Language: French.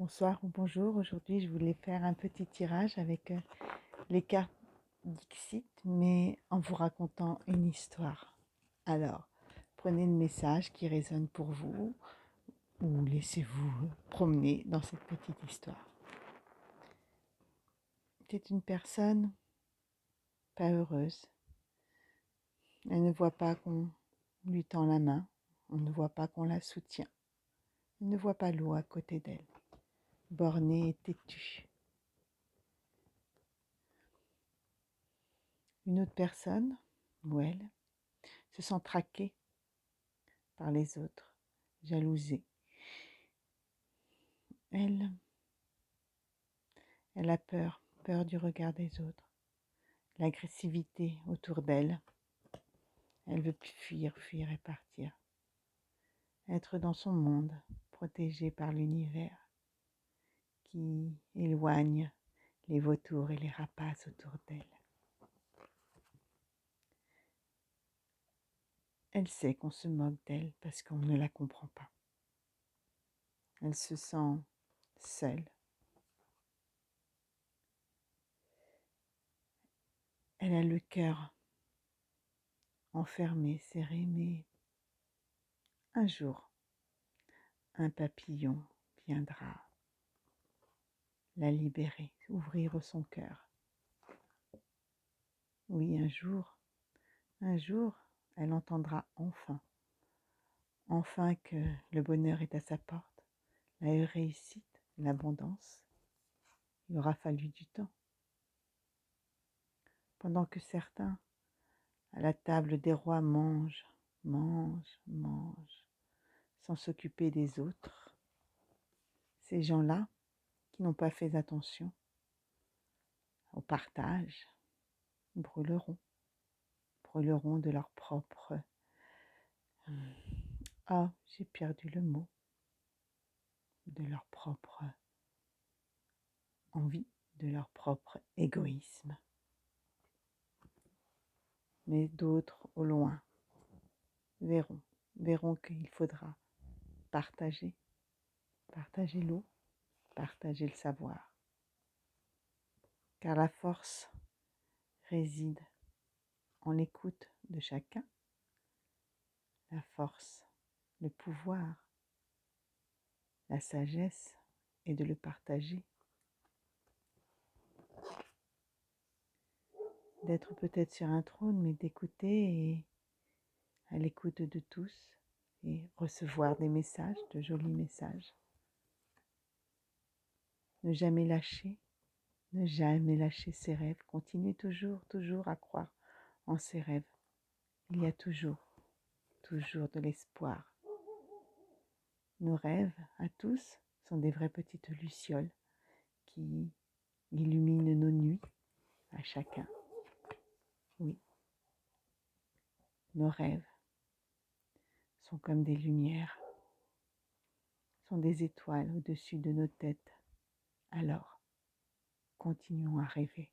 Bonsoir ou bonjour. Aujourd'hui, je voulais faire un petit tirage avec les cartes Dixit, mais en vous racontant une histoire. Alors, prenez le message qui résonne pour vous ou laissez-vous promener dans cette petite histoire. C'est une personne pas heureuse. Elle ne voit pas qu'on lui tend la main. On ne voit pas qu'on la soutient. Elle ne voit pas l'eau à côté d'elle. Bornée et têtue. Une autre personne, ou elle, se sent traquée par les autres, jalousée. Elle a peur du regard des autres, l'agressivité autour d'elle. Elle veut fuir et partir, être dans son monde, protégée par l'univers qui éloigne les vautours et les rapaces autour d'elle. Elle sait qu'on se moque d'elle parce qu'on ne la comprend pas. Elle se sent seule. Elle a le cœur enfermé, serré, mais un jour, un papillon viendra la libérer, ouvrir son cœur. Oui, un jour, elle entendra enfin que le bonheur est à sa porte, la réussite, l'abondance. Il aura fallu du temps. Pendant que certains, à la table des rois, mangent, sans s'occuper des autres, ces gens-là, qui n'ont pas fait attention au partage, brûleront de leur propre... Ah, j'ai perdu le mot. De leur propre envie, de leur propre égoïsme. Mais d'autres, au loin, verront qu'il faudra partager l'eau, partager le savoir. Car la force réside en l'écoute de chacun, la force, le pouvoir, la sagesse est de le partager. D'être peut-être sur un trône, mais d'écouter et à l'écoute de tous et recevoir des messages, de jolis messages. Ne jamais lâcher ses rêves. Continuez toujours à croire en ses rêves. Il y a toujours de l'espoir. Nos rêves, à tous, sont des vraies petites lucioles qui illuminent nos nuits, à chacun. Oui, nos rêves sont comme des lumières, sont des étoiles au-dessus de nos têtes. Alors, continuons à rêver.